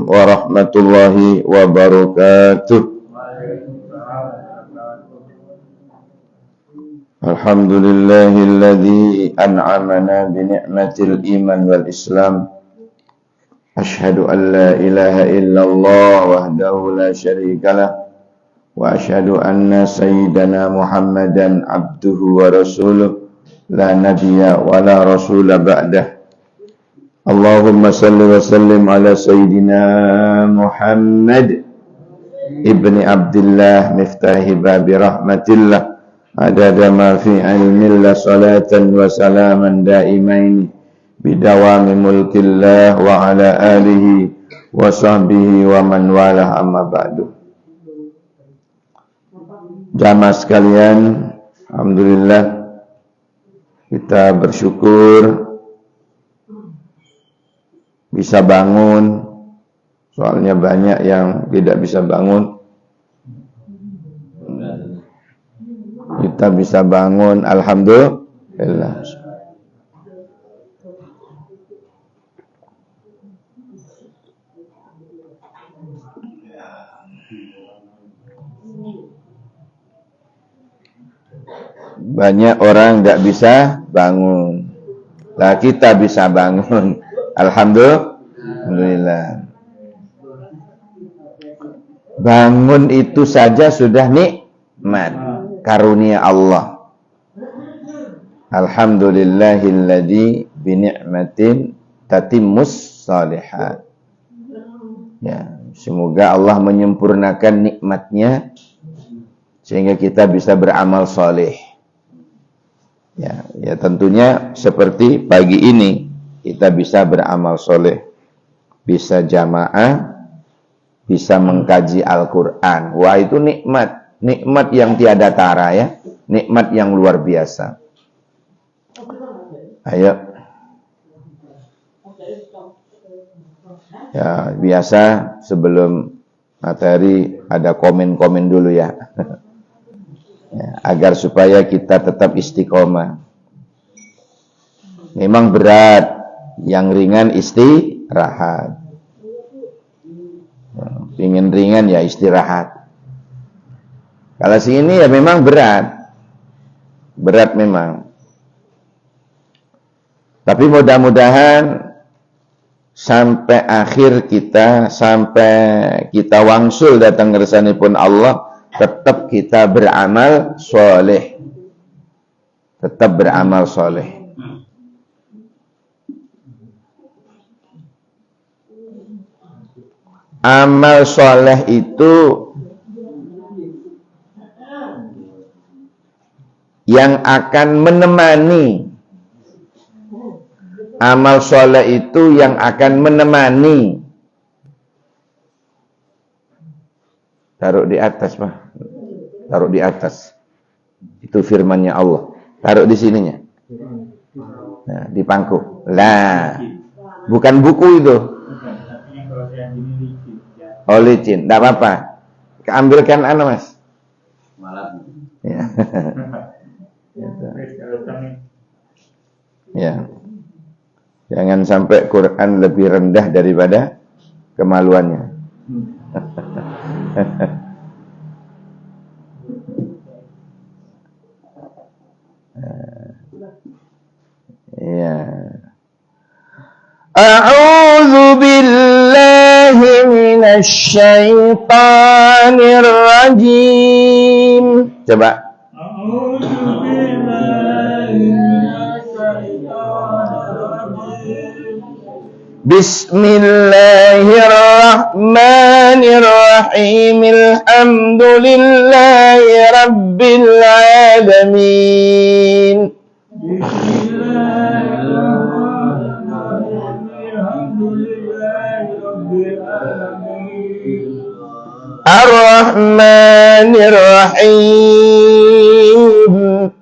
warahmatullahi wabarakatuh. Alhamdulillahilladzi an'amana bi ni'matil iman wal islam. Asyhadu an la ilaha illallah wahdahu la syarikalah wa asyhadu anna sayyidana Muhammadan abduhu wa rasuluh la nabiyya wa la rasula ba'dah. Allahumma salli wa sallim ala sayyidina Muhammad ibni Abdillah miftahi babi rahmatillah adada ma fi ilmillah salatan wa salaman daimaini bidawami mulkillah wa ala alihi wa sahbihi wa man walah amma ba'du. Jamaah sekalian, alhamdulillah kita bersyukur bisa bangun, soalnya banyak yang tidak bisa bangun. Kita bisa bangun, alhamdulillah. Banyak orang tidak bisa bangun, lah kita bisa bangun, alhamdulillah. Bangun itu saja sudah nikmat, karunia Allah. Alhamdulillahilladzi bi ni'matin tatimmus shalihat. Ya, semoga Allah menyempurnakan nikmatnya sehingga kita bisa beramal saleh. Ya tentunya seperti pagi ini kita bisa beramal soleh, bisa jamaah, bisa mengkaji Al-Quran. Wah, itu nikmat, nikmat yang tiada tara ya, nikmat yang luar biasa. Ayo. Ya, biasa sebelum materi ada komen-komen dulu ya. Ya, agar supaya kita tetap istiqomah. Memang berat, yang ringan istirahat. Ingin ringan ya istirahat. Kalau sini ya memang berat, berat memang. Tapi mudah-mudahan sampai akhir kita, sampai kita wangsul datang ngersanipun Allah, tetap kita beramal soleh, tetap beramal soleh. Amal soleh itu yang akan menemani, amal soleh itu yang akan menemani. Taruh di atas, Pak. Taruh di atas. Itu firmannya Allah. Taruh di sininya. Nah, di pangku. Lah, bukan buku itu. Oh, licin. Tidak apa-apa. Keambilkan Mas. Ya. Ya. Jangan sampai Quran lebih rendah daripada kemaluannya. Ya. A'udzu billahi minasy syaithanir rajim. Coba. A'udzu billahi minasy syaithanir rajim. Bismillahirrahmanirrahim. Alhamdulillahi rabbil alamin. Ar-Rahmanir-Rahim.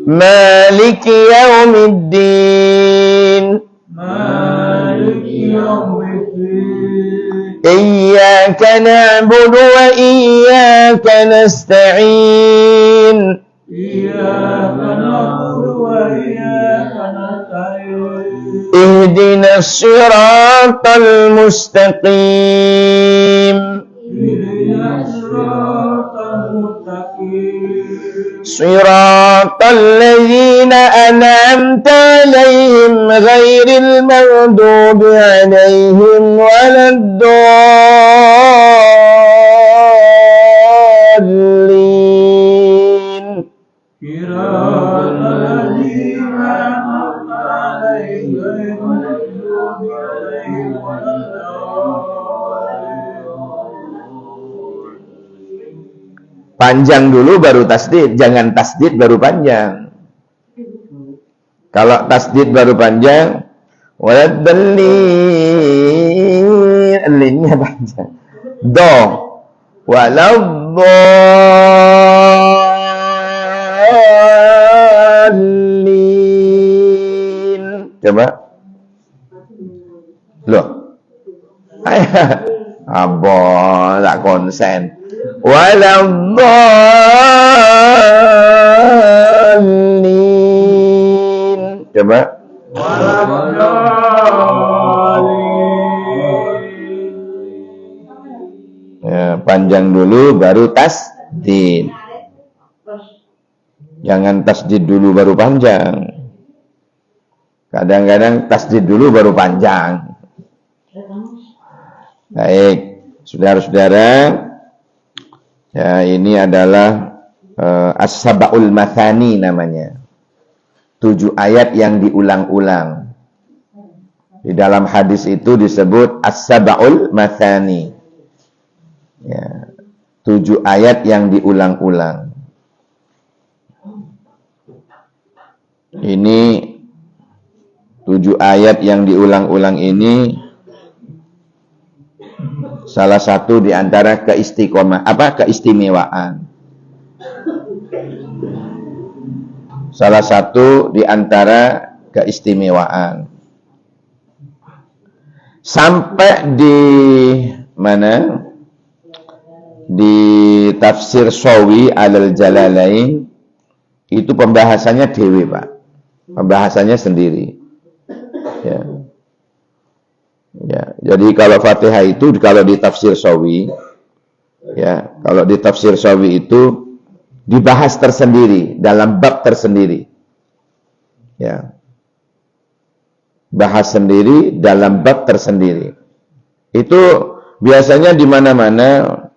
Maliki yaumiddin. Iyyaka na'budu wa iyyaka nasta'in. Ihdinas siratal mustaqim. Siratal ladzina an'amta 'alaihim ghairil maghdubi 'alaihim waladdallin. Panjang dulu baru tasdid, jangan tasdid baru panjang. Kalau tasdid baru panjang, waladdallin, linnya panjang. Do, waladdallin. Coba. Loh. Abah, tak konsen. Waladdallin. Coba. Ya, panjang dulu baru tasdid. Jangan tasdid dulu baru panjang. Kadang-kadang tasdid dulu baru panjang. Baik, saudara-saudara. Ya, ini adalah As-Sab'ul Mathani namanya. 7 ayat yang diulang-ulang. Di dalam hadis itu disebut As-Sab'ul Mathani. Ya, 7 ayat yang diulang-ulang. Ini 7 ayat yang diulang-ulang ini salah satu di antara keistimewaan. Salah satu di antara keistimewaan. Sampai di mana? Di tafsir Shawi Alal Jalalain itu pembahasannya dewe, Pak. Pembahasannya sendiri. Ya. Ya, jadi kalau Fatihah itu kalau di tafsir Shawi, ya, kalau di tafsir Shawi itu dibahas tersendiri dalam bab tersendiri. Ya. Bahas sendiri dalam bab tersendiri. Itu biasanya di mana-mana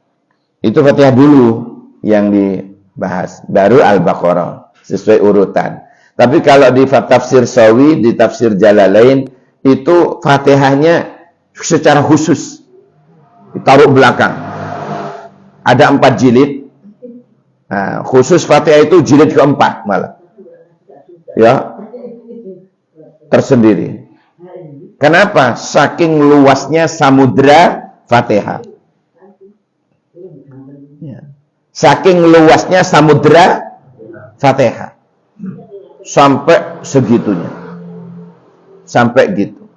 itu Fatihah dulu yang dibahas, baru Al-Baqarah sesuai urutan. Tapi kalau di tafsir Shawi, di tafsir Jalalain itu Fatihahnya secara khusus ditaruh belakang. Ada 4 jilid. Nah, khusus Fatihah itu jilid keempat malah. Ya. Tersendiri. Kenapa? Saking luasnya samudra Fatihah. Ya. Saking luasnya samudra Fatihah. Sampai segitunya. Sampai gitu.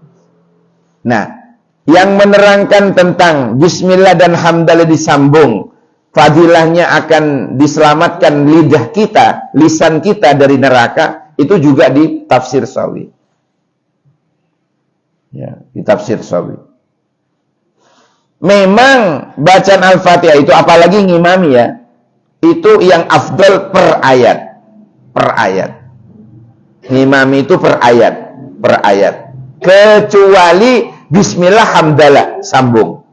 Nah, yang menerangkan tentang bismillah dan hamdalah disambung, fadilahnya akan diselamatkan lidah kita, lisan kita dari neraka, itu juga di tafsir Shawi. Ya, di tafsir Shawi. Memang bacaan Al-Fatihah itu apalagi ngimami ya, itu yang afdal per ayat. Per ayat. Ngimami itu per ayat. Per ayat, kecuali bismillah hamdalah sambung.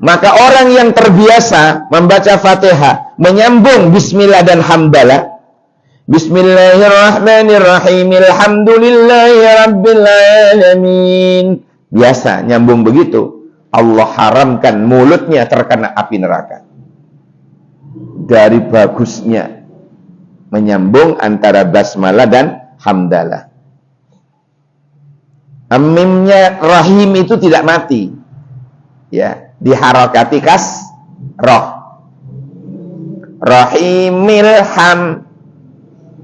Maka orang yang terbiasa membaca Fatihah menyambung bismillah dan hamdalah, bismillahirrahmanirrahim, alhamdulillahi rabbil alamin, biasa nyambung begitu, Allah haramkan mulutnya terkena api neraka. Dari bagusnya menyambung antara basmalah dan hamdalah. Mimnya rahim itu tidak mati. Ya, diharakati kasroh. Rahimil ham,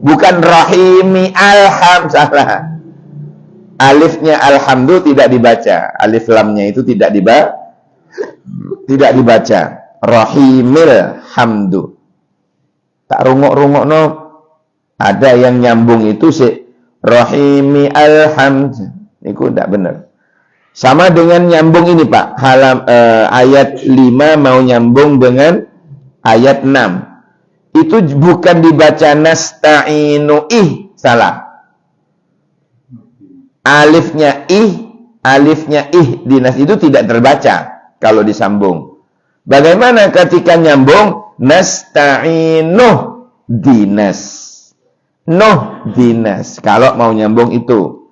bukan rahimi alham, salah. Alifnya alhamdu tidak dibaca. Alif lamnya itu tidak dibaca. Rahimil hamdu. Tak rungok-rungok no. Ada yang nyambung itu si rahimi alhamd. Niku ndak bener. Sama dengan nyambung ini Pak, ayat 5 mau nyambung dengan ayat 6. Itu bukan dibaca nasta'inu salah. Alifnya dinas itu tidak terbaca kalau disambung. Bagaimana ketika nyambung nasta'inu dinas? Dinas. Kalau mau nyambung itu.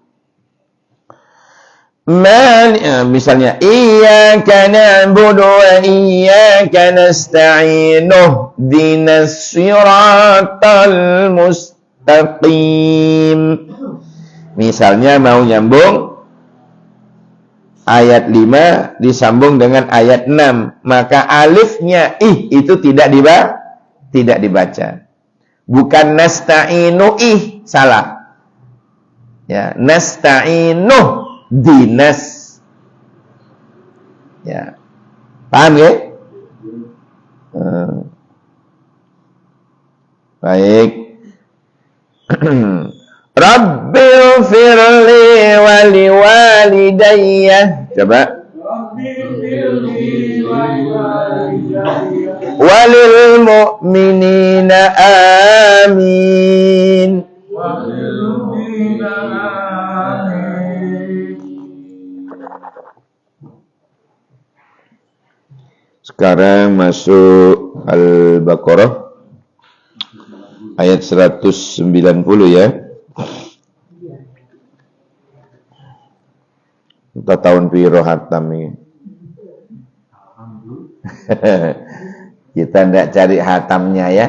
Misalnya iyyaka na'budu wa iyyaka nasta'inu dinas siratal mustaqim. Misalnya mau nyambung ayat 5 disambung dengan ayat 6, maka alifnya itu tidak dibaca. Bukan nasta'inu salah. Ya, nasta'inu dinas. Ya. Paham ya? Baik. Rabbighfirli wa liwalidayya. Coba. Rabbighfirli wa liwalidayya. Walil mu'minina amin. Walil mu'minina amin. Sekarang masuk Al-Baqarah ayat 190 ya. Entah tahun piro hatam ini. Kita tidak cari hatamnya ya.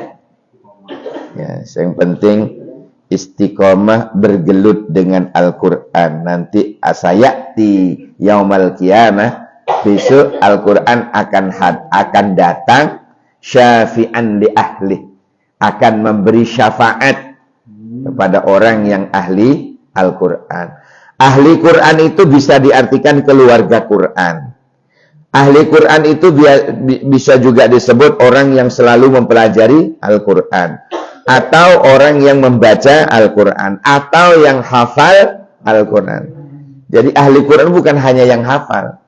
Ya, yang penting istiqomah bergelut dengan Al-Quran. Nanti asayati yaumal qiyamah, besok Al-Quran akan datang syafi'an li ahli, akan memberi syafaat kepada orang yang ahli Al-Quran. Ahli Quran itu bisa diartikan keluarga Quran. Ahli Quran itu bisa juga disebut orang yang selalu mempelajari Al-Quran, atau orang yang membaca Al-Quran, atau yang hafal Al-Quran. Jadi ahli Quran bukan hanya yang hafal,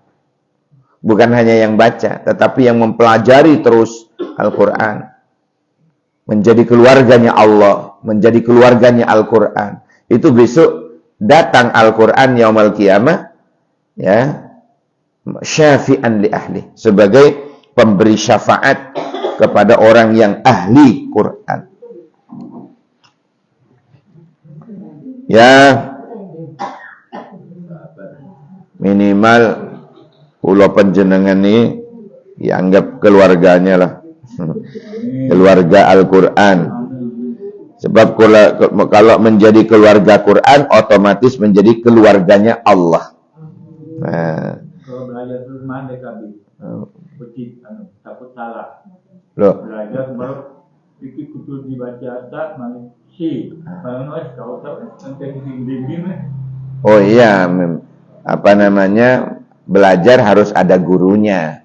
bukan hanya yang baca, tetapi yang mempelajari terus Al-Quran. Menjadi keluarganya Allah, menjadi keluarganya Al-Quran. Itu besok datang Al-Quran yaumul qiyamah, ya, syafi'an li ahli, sebagai pemberi syafaat kepada orang yang ahli Quran. Ya, minimal pulau panjenengan ini dianggap keluarganya lah. Keluarga Al-Quran. Sebab kalau menjadi keluarga Quran, otomatis menjadi keluarganya Allah. Nah. Kalau belajar terus mana kabi? Takut salah. Loh. Belajar baru sedikit kutu dibaca tak mana si. Mana kau tahu nanti bimbing. Oh iya, apa namanya? Belajar harus ada gurunya.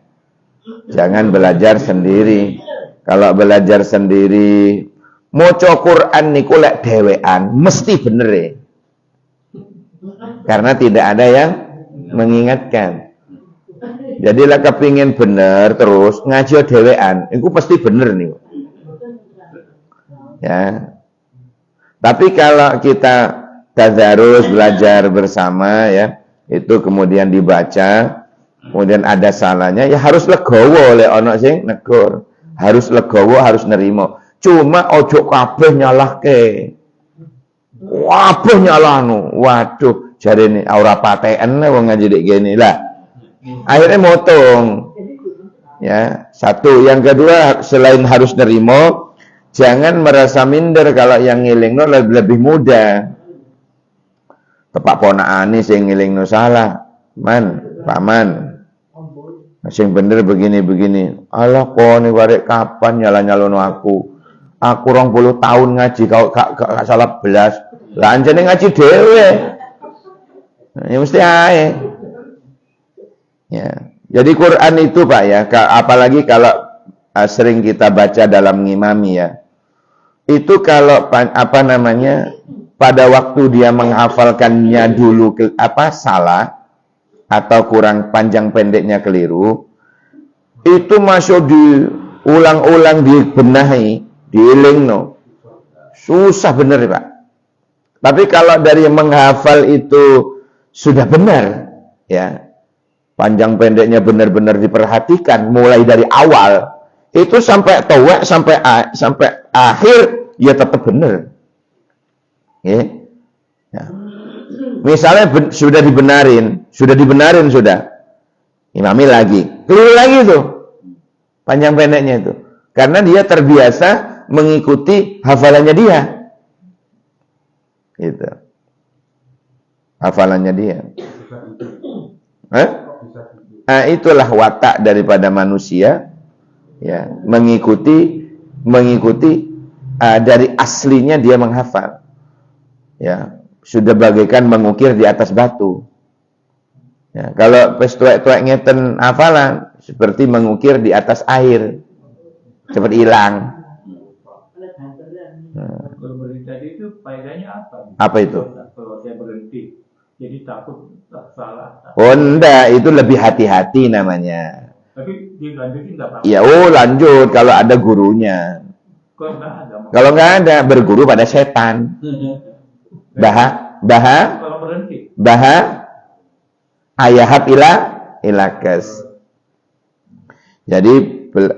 Jangan belajar sendiri. Kalau belajar sendiri, maca Quran niku lek dhewean mesti bener ya. Karena tidak ada yang mengingatkan. Jadi lek kepingin bener terus ngaji dhewean, iku pasti bener nih. Ya. Tapi kalau kita tadarus belajar bersama ya, itu kemudian dibaca, kemudian ada salahnya, ya harus legowo oleh ono sing negur. Harus legowo, harus nerimo. Cuma ojo kabeh nyalahke. Kabeh nyalahno. Waduh, jarene ora paten wong ngaji dek gini lah. Akhirnya motong. Ya, satu, yang kedua selain harus nerimo, jangan merasa minder kalau yang ngilingno lebih muda. Tepak ponakane sing ngilingno salah. Paman. Sing bener begini-begini. Alah kone warek kapan nyala-nyalono aku. Aku 20 tahun ngaji kau gak salah belas. Lah anjene ngaji dhewe. Ya mesti ae. Ya. Jadi Quran itu Pak ya, apalagi kalau sering kita baca dalam ngimami ya. Itu kalau apa namanya? pada waktu dia menghafalkannya dulu salah atau kurang panjang pendeknya keliru, itu masuk diulang-ulang, dibenahi, dielingno. Susah bener Pak. Tapi kalau dari yang menghafal itu sudah benar, ya, panjang pendeknya benar-benar diperhatikan mulai dari awal, itu sampai tuwek, sampai akhir, ya tetap benar. Ya. Misalnya sudah dibenarin, sudah. Imami lagi, keliru lagi tuh panjang pendeknya itu, karena dia terbiasa mengikuti hafalannya dia. Gitu. Hafalannya dia. Itulah watak daripada manusia, ya, mengikuti dari aslinya dia menghafal. Ya, sudah bagaikan mengukir di atas batu. Ya, kalau pes tuek-tuek ngeten hafalan seperti mengukir di atas air, cepat hilang. Kalau berhenti tadi itu faedahnya apa? Apa itu? Kalau saya berhenti, jadi takut salah. Oh enggak, itu lebih hati-hati namanya. Tapi dilanjutin nggak apa-apa? Ya, lanjut kalau ada gurunya. Kalau nggak ada, berguru pada setan. Kalau berhenti. Ayahat ilakes. Jadi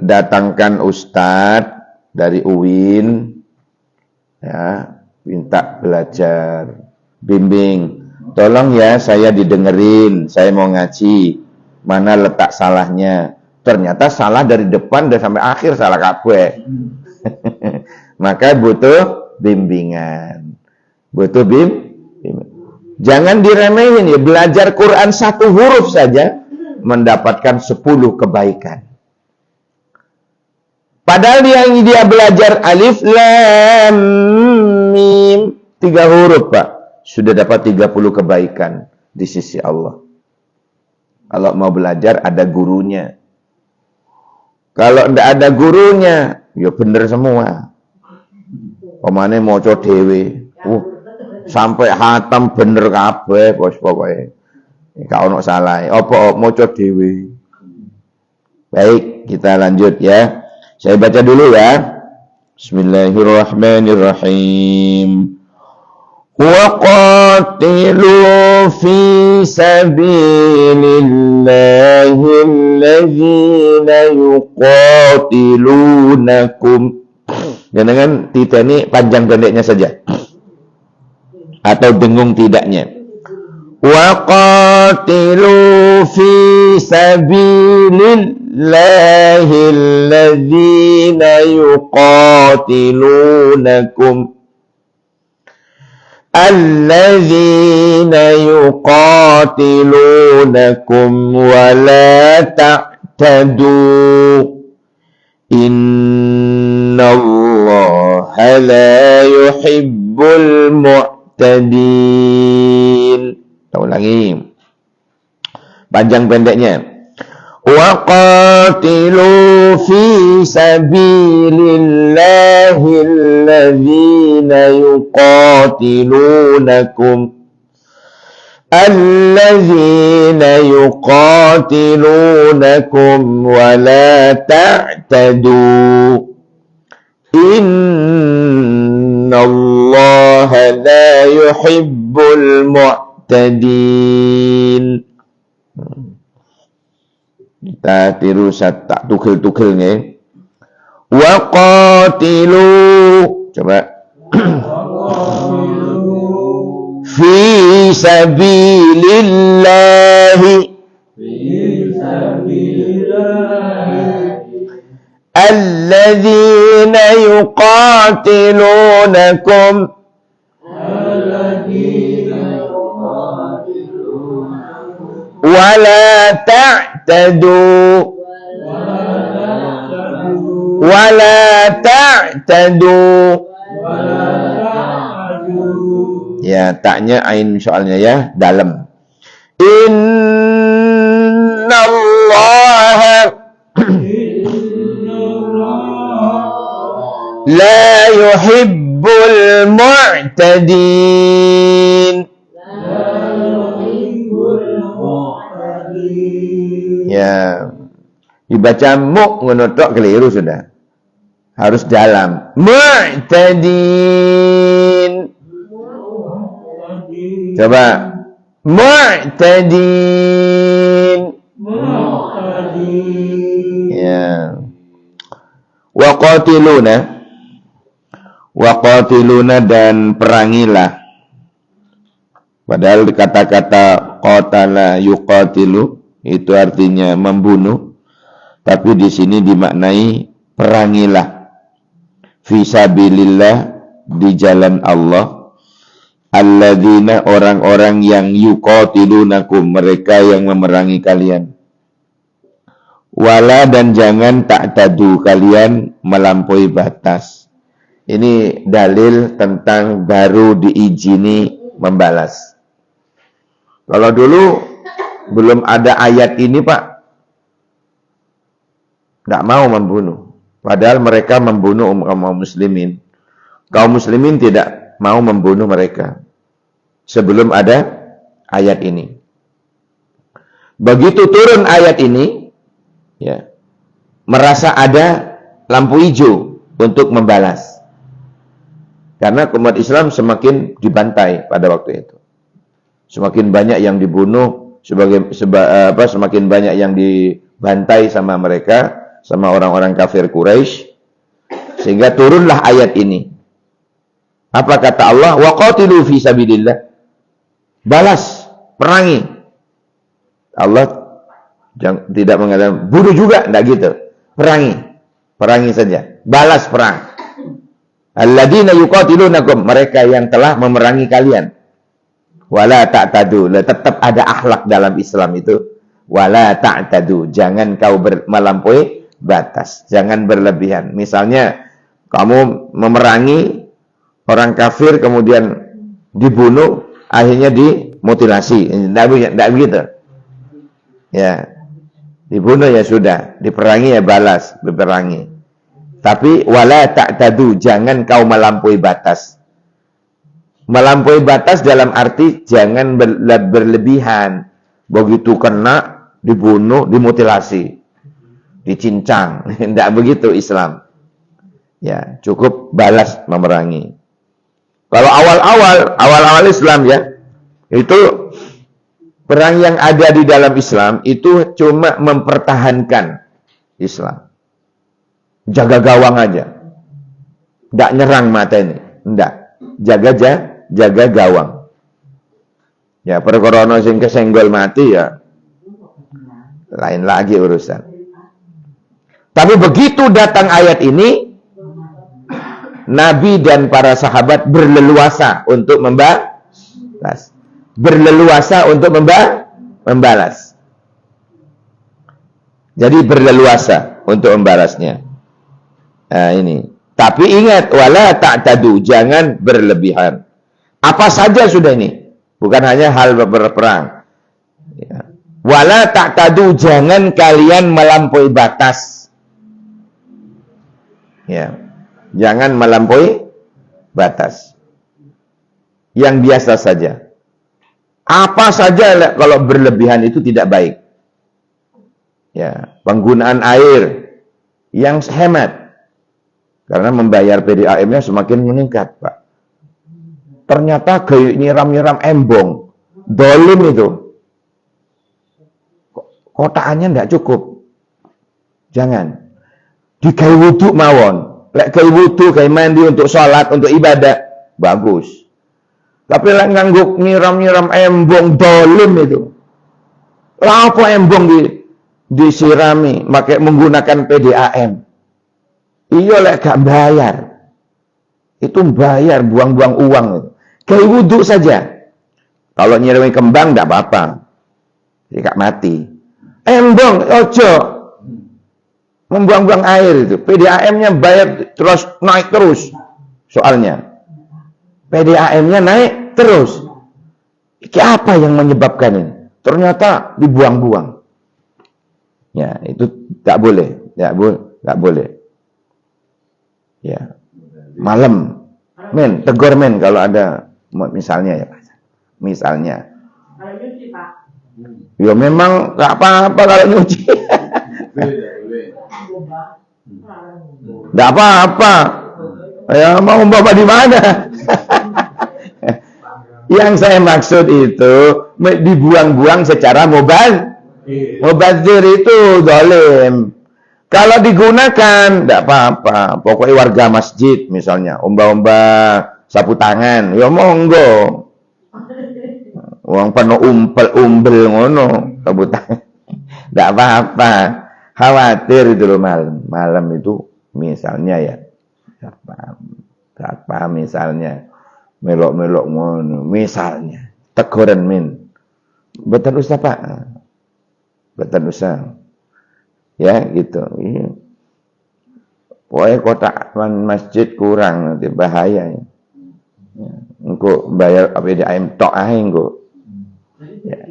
datangkan ustadz dari UIN, ya, minta belajar, bimbing, tolong ya saya didengerin, saya mau ngaji, mana letak salahnya. Ternyata salah dari depan dan sampai akhir, salah kabeh. Maka butuh bimbingan, jangan diremehin ya. Belajar Quran 1 huruf saja mendapatkan 10 kebaikan. Padahal dia belajar alif lam mim 3 huruf Pak, sudah dapat 30 kebaikan di sisi Allah. Kalau mau belajar ada gurunya. Kalau tidak ada gurunya, ya bener semua. Pemane maca dhewe. Sampai hatam bener kabeh bos pokoke. Gak ono salah. Apa maca dhewe. Baik, kita lanjut ya. Saya baca dulu ya. Bismillahirrahmanirrahim. Wa qatilu fi sabilillahi allazina yuqatilunakum. Jangan titani panjang pendeknya saja atau dengung tidaknya. Wa qatilu fi sabilillahi allazina yuqatilunakum wa la ta'tadu innallaha la yuhibbul mu'tadin. Tahu lagi panjang pendeknya. Wa qatilu fi sabilillahi allazina yuqatilunakum wa la ta'tadu innallaha la yuhibbul mu'tadin. Kita tiru tak tukil-tukil nih. Wa qatilu, coba. Fi sabilillahi alladzina yuqatilunakum wala ta'tadu. Ya, taknya ain soalnya ya, dalam. Innallaha la yuhibbu yuhibbul mu'tadin. Ya, dibaca mu ngonotok keliru sudah. Harus dalam. Mu'tadin. Coba. Mu'tadin. Ya. Waqatiluna dan perangilah. Padahal kata-kata qatala yuqatilu itu artinya membunuh, tapi di sini dimaknai perangilah fisabilillah, di jalan Allah, alladzina orang-orang yang yuqatilunakum, mereka yang memerangi kalian. Wala dan jangan ta'tadu, kalian melampaui batas. Ini dalil tentang baru diizini membalas. Kalau dulu belum ada ayat ini, Pak, nggak mau membunuh. Padahal mereka membunuh kaum muslimin. Kaum muslimin tidak mau membunuh mereka sebelum ada ayat ini. Begitu turun ayat ini, ya, merasa ada lampu hijau untuk membalas. Karena umat Islam semakin dibantai pada waktu itu. Semakin banyak yang dibunuh, semakin banyak yang dibantai sama mereka, sama orang-orang kafir Quraisy, sehingga turunlah ayat ini. Apa kata Allah? Waqatilu fi sabilillah. Balas, perangi. Allah tidak mengatakan bunuh juga, enggak gitu. Perangi saja. Balas perang. Alladzina yuqatilunakum, mereka yang telah memerangi kalian. Wala ta'tadu, tetap ada akhlak dalam Islam itu. Wala ta'tadu, jangan kau melampaui batas, jangan berlebihan. Misalnya kamu memerangi orang kafir kemudian dibunuh, akhirnya dimutilasi, tidak begitu. Ya, dibunuh ya sudah, diperangi ya balas, diperangi. Tapi wala ta'tadu, jangan kau melampaui batas. Melampaui batas dalam arti jangan berlebihan. Begitu kena, dibunuh, dimutilasi, dicincang. Tidak begitu Islam. Ya, cukup balas memerangi. Kalau awal-awal Islam ya, itu perang yang ada di dalam Islam itu cuma mempertahankan Islam. Jaga gawang aja. Tidak nyerang mata ini. Tidak. Jaga gawang. Ya, perkara sing kesenggol mati ya lain lagi urusan. Tapi begitu datang ayat ini, Nabi dan para sahabat berleluasa untuk membalas. Jadi berleluasa untuk membalasnya. Nah, ini. Tapi ingat, wala ta'tadu, jangan berlebihan. Apa saja sudah ini. Bukan hanya hal berperang. Ya. Wala ta'tadu, jangan kalian melampaui batas. Ya. Jangan melampaui batas. Yang biasa saja. Apa saja kalau berlebihan itu tidak baik. Ya, penggunaan air yang hemat. Karena membayar PDAM-nya semakin meningkat, Pak. Ternyata kayak nyiram-nyiram embong. Dolim itu. Kotaannya tidak cukup. Jangan. Dikai wudhu mawon. Lek kai wudhu, kai mandi untuk sholat, untuk ibadah. Bagus. Tapi lek ngangguk nyiram-nyiram embong, dolim itu. Lah apa embong disirami, menggunakan PDAM. Iya lek gak bayar. Itu bayar, buang-buang uang itu. Kayak wudhu saja. Kalau nyirami kembang tidak apa-apa. Jika mati. Embong, ojo. Membuang-buang air itu. PDAM-nya bayar terus, naik terus. Soalnya. PDAM-nya naik terus. Ini apa yang menyebabkan ini? Ternyata dibuang-buang. Ya, itu tak boleh. Tak boleh. Ya. Malam Men, tegur men kalau ada misalnya ya, misalnya. Kalau nyuci Pak. Ya memang nggak apa-apa kalau nyuci. Nggak apa-apa. Ya mau bawa di mana? Yang saya maksud itu dibuang-buang secara mubazir itu zalim. Kalau digunakan tidak apa-apa. Pokoknya warga masjid misalnya omba-omba sapu tangan, ya monggo. Wong penuh umbel ngono sapu tangan. Tidak apa-apa. Khawatir itu loh malam itu misalnya ya. Apa misalnya melok-melok ngono misalnya teguran min betul ustaz Pak, betul ustaz ya gitu. Pokoknya kotak masjid kurang nanti bahaya ya. Engko bayar APDAM tok ae engko ya.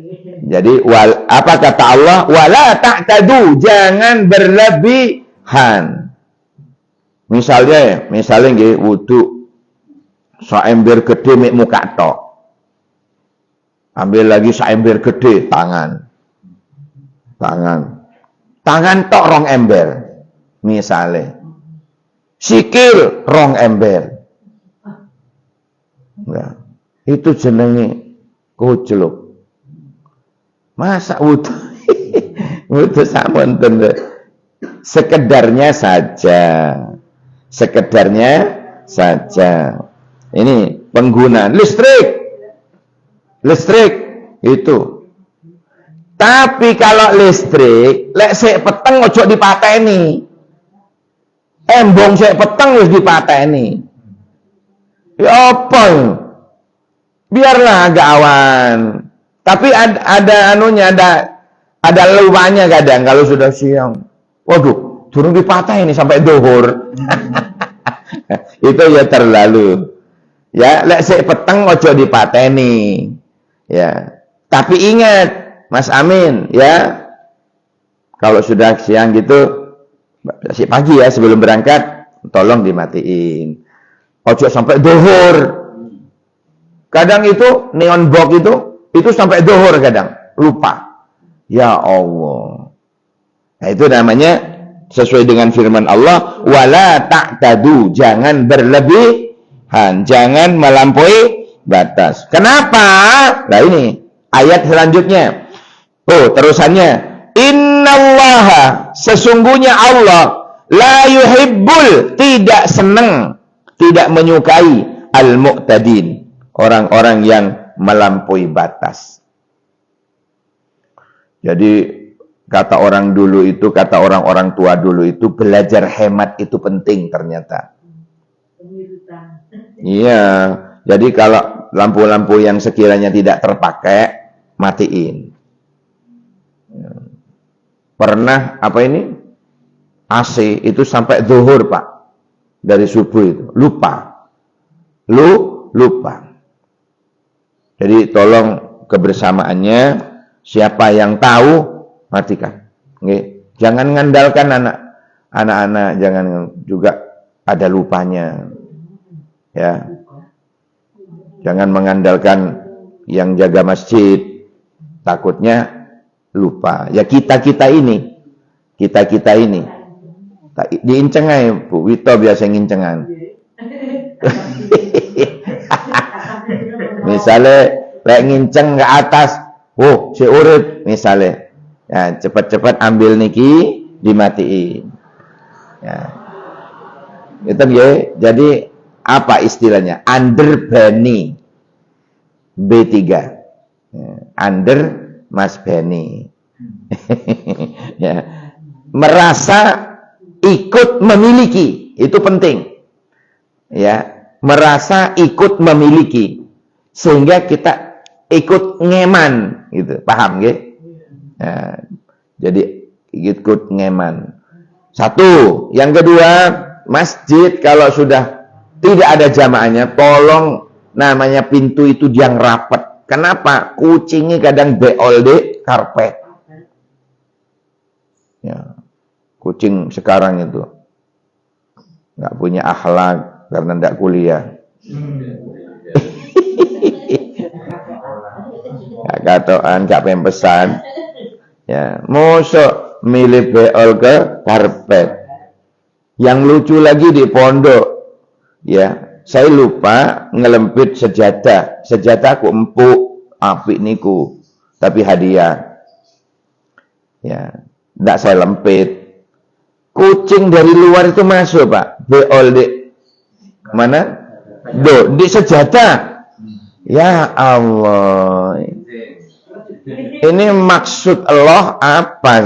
Jadi apa kata Allah, wala ta'tadu, jangan berlebihan. Misalnya nggih wudu saember gede mek muka tok. Ambil lagi saember gede tangan. Tangan tok rong ember. Misale. Sikil rong ember. Nah, itu jenenge koclok. Masa wudu wudu samonten sekedarnya saja. Ini penggunaan listrik itu. Tapi kalau listrik, lek sik peteng ojo dipateni. Embong sik peteng wis dipateni. Ya apa? Biarlah agak awan. Tapi ada luanya kadang kalau sudah siang. Waduh, turun dipateni sampai zuhur. Itu ya terlalu. Ya, lek sik peteng ojo dipateni. Ya. Tapi ingat, Mas Amin, ya. Kalau sudah siang gitu, si pagi ya sebelum berangkat, tolong dimatiin. Ojo sampai zuhur. Kadang itu neon box itu sampai zuhur kadang, lupa. Ya Allah. Nah, itu namanya sesuai dengan firman Allah, wala ta'tadu, jangan berlebihan, jangan melampaui batas. Kenapa? Nah ini ayat selanjutnya. Oh, terusannya. Innallaha, sesungguhnya Allah la yuhibbul, tidak senang, tidak menyukai al-mu'tadin, orang-orang yang melampaui batas. Jadi kata orang-orang tua dulu itu, belajar hemat itu penting ternyata. Iya, jadi kalau lampu-lampu yang sekiranya tidak terpakai, matiin. Pernah AC itu sampai zuhur Pak, dari subuh itu, lupa. Jadi tolong kebersamaannya, siapa yang tahu, matikan. Nggih. Jangan ngandalkan anak-anak, jangan juga ada lupanya. Ya. Jangan mengandalkan yang jaga masjid, takutnya lupa. Ya kita ini diinceng aja Bu Wito biasa ngincengan. Misalnya lek nginceng ke atas, si urut misalnya. Ya, cepat-cepat ambil niki, dimatiin. Ya. Itu ya. Jadi apa istilahnya? Underbani B3. Ya. Under Mas Beni. Ya. Merasa ikut memiliki, itu penting. Ya, merasa ikut memiliki sehingga kita ikut ngeman gitu. Paham nggih? Ya, jadi ikut ngeman. Satu, yang kedua, masjid kalau sudah tidak ada jamaahnya, tolong namanya pintu itu yang rapat. Kenapa? Kucingnya kadang beol di karpet. Ya, kucing sekarang itu nggak punya akhlak karena tidak kuliah. Gak katokan, gak pengen pesan. Ya, mosok milih beol ke karpet. Yang lucu lagi di pondok, ya, saya lupa ngelempit sejadah. Sejadahku empuk, apik niku, tapi hadiah. Ya, ndak saya lempit. Kucing dari luar itu masuk, Pak. Beol di mana? Di sejadah. Ya Allah. Ini maksud Allah apa?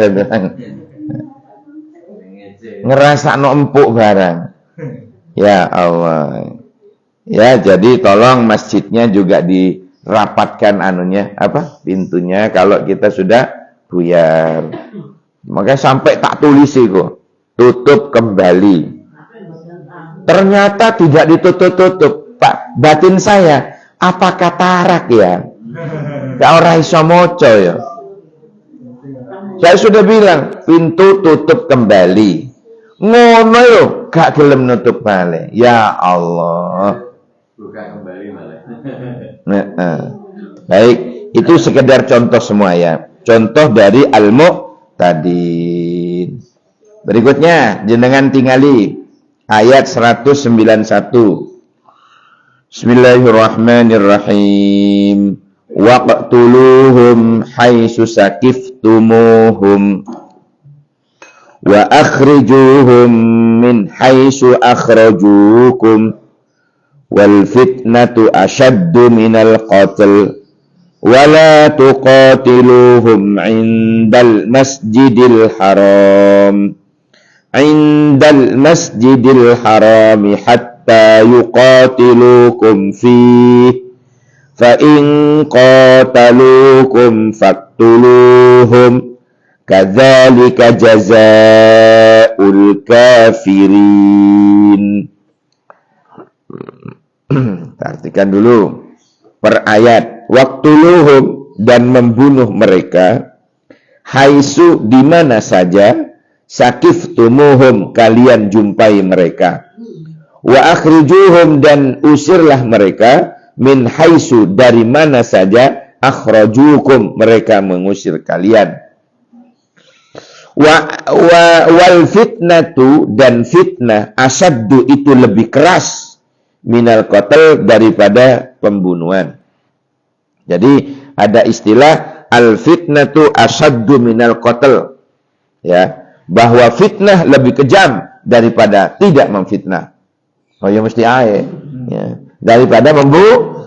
Ngerasa no empuk barang. Ya Allah. Ya, jadi tolong masjidnya juga dirapatkan anunya, pintunya kalau kita sudah buyar. Makanya sampai tak tulis itu, tutup kembali. Ternyata tidak ditutup-tutup, Pak. Batin saya, apa katarak ya? Gak ora iso moco ya. Saya sudah bilang, pintu tutup kembali. Ngono yo, gak gelem nutup balik. Ya Allah. Buka kembali malah. Baik, itu sekedar contoh semua ya. Contoh dari Al-Mu'tadin. Berikutnya, jenengan tingali ayat 191. Bismillahirrahmanirrahim. Waqtuluhum haitsu saqiftumuhum wa akhrijuhum min haitsu akhrajukum wal fitnatu ashaddu minal qatl wa la tuqatiluhum 'indal masjidil haram hatta yuqatilukum fihi fa in qataluukum faqtuluhum kadzalika jazaa'ul kafirin. Perhatikan dulu per ayat. Waqtuluhum, dan membunuh mereka, haitsu, di mana saja, saqiftumuhum, kalian jumpai mereka, wa akhrijuhum, dan usirlah mereka, min haitsu, dari mana saja, akhrajukum, mereka mengusir kalian. Wal fitnatu, dan fitnah, asaddu, itu lebih keras, minal qatl, daripada pembunuhan. Jadi ada istilah al fitnatu asaddu minal qatl, ya, bahwa fitnah lebih kejam daripada tidak memfitnah. Oh ya mesti ae, ya, daripada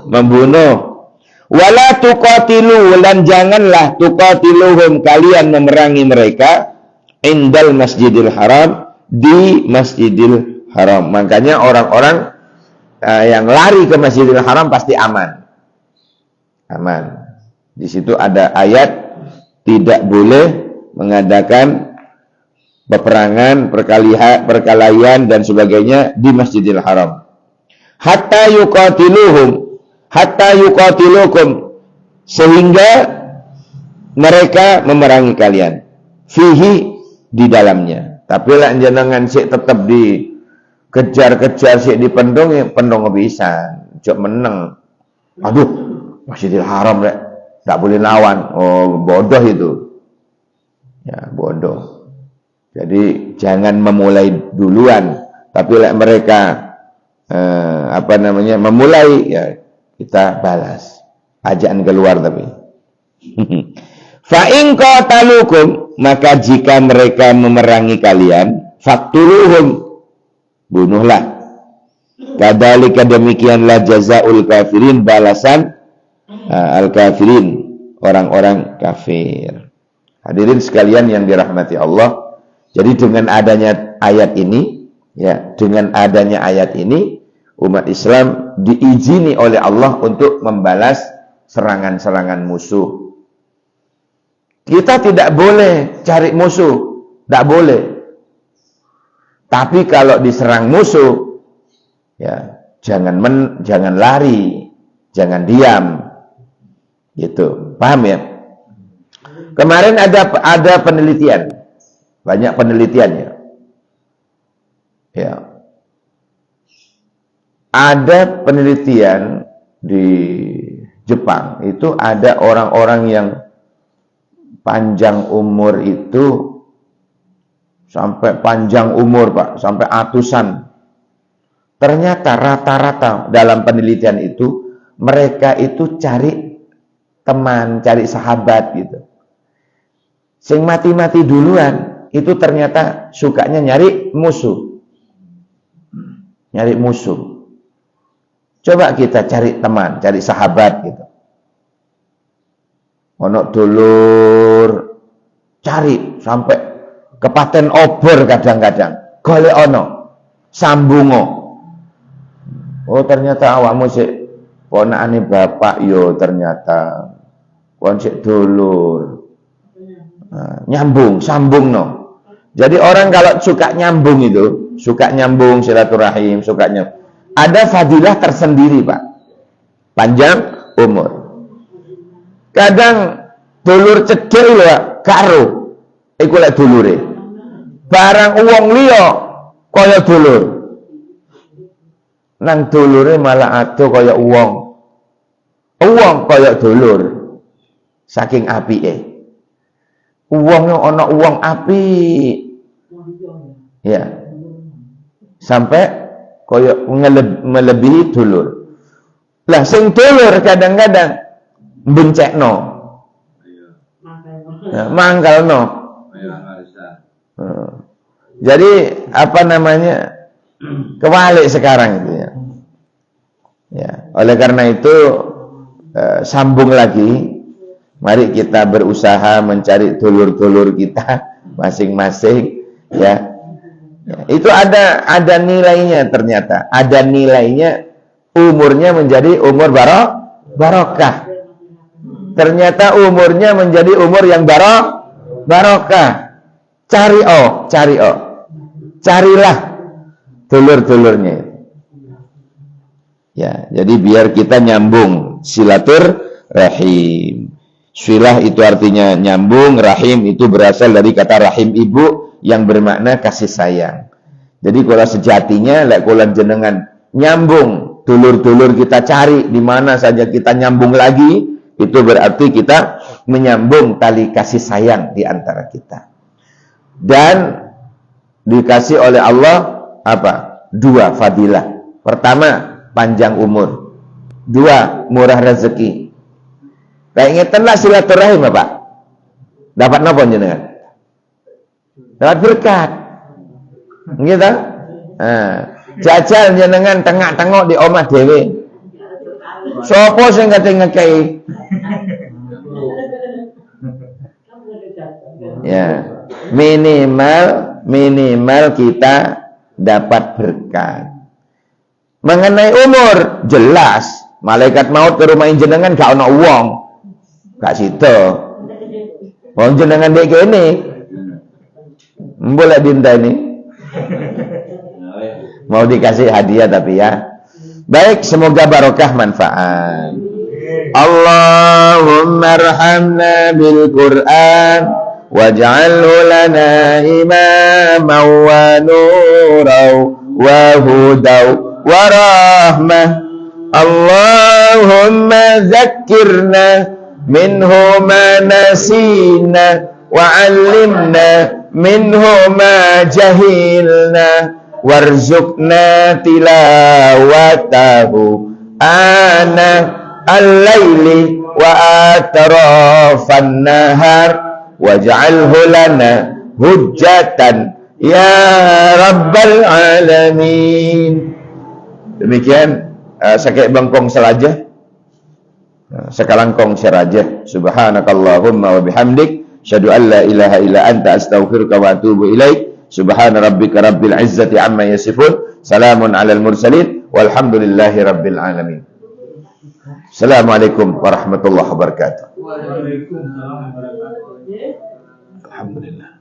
membunuh. Wala tuqatilu, dan janganlah tuqatiluhum, kalian memerangi mereka, indal masjidil haram, di masjidil haram. Makanya orang-orang yang lari ke masjidil haram pasti aman. Di situ ada ayat tidak boleh mengadakan peperangan, perkelahian dan sebagainya di masjidil haram. Hatta yuqatilukum, sehingga mereka memerangi kalian, fihi, di dalamnya. Tapi lah jenengan sik tetap dikejar-kejar, sik dipendung, ya pendung bisa, cok meneng. Aduh, Masjidil Haram rek, tak boleh lawan. Oh, bodoh itu. Ya, bodoh. Jadi jangan memulai duluan, tapi lah mereka memulai, ya kita balas. Ajakan keluar tapi. Fa in qatalukum, maka jika mereka memerangi kalian, faqtuluhum, bunuhlah. Kadzalika, demikianlah jazaul kafirin, balasan al-kafirin, orang-orang kafir. Hadirin sekalian yang dirahmati Allah. Jadi dengan adanya ayat ini, ya, dengan adanya ayat ini, umat Islam diizini oleh Allah untuk membalas serangan-serangan musuh. Kita tidak boleh cari musuh, tidak boleh. Tapi kalau diserang musuh, ya jangan lari, jangan diam, gitu. Paham ya? Kemarin ada penelitian, banyak penelitiannya. Ya. ada penelitian di Jepang, itu ada orang-orang yang panjang umur itu sampai panjang umur, Pak, sampai atusan. Ternyata rata-rata dalam penelitian itu mereka itu cari teman, cari sahabat gitu. Sing mati-mati duluan itu ternyata sukanya nyari musuh. Nyari musuh. Coba kita cari teman, cari sahabat gitu. Ono dulur cari sampai kepaten obor kadang-kadang. Golek ono, sambungo. Oh ternyata awakmu sik ponakane bapak yo ternyata. Kon sik dulur. Nah, nyambung, sambung no. Jadi orang kalau suka nyambung itu, suka nyambung silaturahim, suka nyambung, ada fadilah tersendiri, Pak. Panjang umur. Kadang dulur cedhek lho, Pak, karo iku lek dulure. Barang wong liya kaya dulur. Nang dulure malah ado kaya wong. Wong kaya dulur. Saking apike. Uangnya ana uang api, ya, sampai koyo melebihi dulur. Lah sing dulur kadang-kadang bencekno, mangkalno. Jadi apa namanya, kebalik sekarang itu ya. Ya, oleh karena itu sambung lagi. Mari kita berusaha mencari dulur-dulur kita masing-masing, ya. Itu ada nilainya ternyata. Ada nilainya, umurnya menjadi umur barokah. Ternyata umurnya menjadi umur yang barokah. Carilah dulur-dulurnya. Ya, jadi biar kita nyambung silaturahim. Silah itu artinya nyambung, rahim itu berasal dari kata rahim ibu yang bermakna kasih sayang. Jadi kalau sejatinya lek kula jenengan nyambung, dulur-dulur kita cari di mana saja kita nyambung lagi, itu berarti kita menyambung tali kasih sayang di antara kita. Dan dikasih oleh Allah apa? 2 fadilah. Pertama, panjang umur. 2, murah rezeki. Kayak ingetanlah silaturahim, Bapak. Dapat napa jenengan? Dapat berkat. Gitu. Jajal jenengan tengah-tengok di omah dhewe. Sopo sing kate ngekei? Ya, minimal kita dapat berkat. Mengenai umur, jelas malaikat maut ke rumah jenengan gak ono wong. Gak situ. Wong jenengan dek kene. Boleh dinteni. Mau dikasih hadiah tapi ya. Baik, semoga barokah manfaat. Allahumma arhamna bil Qur'an waj'alhu lana imaman wa nuran wa hudaw wa rahmah. Allahumma zakkirna minhu ma nasina wa 'allimna minhu ma jahilna warzuqna tilawatahu ana al-laili wa atrafan nahar waj'alhu lana hujjatan ya rabbal alamin. Demikian sakit bangkong selajah sekalangkong serajah. Subhanakallahumma wa bihamdik asyhadu an la ilaha illa anta astaghfiruka wa atubu ilaik. Subhana rabbika rabbil izzati amma yasifun, salamun alal mursalin, walhamdulillahi rabbil alamin. Assalamualaikum warahmatullahi wabarakatuh. Waalaikumsalam warahmatullahi wabarakatuh. Alhamdulillah.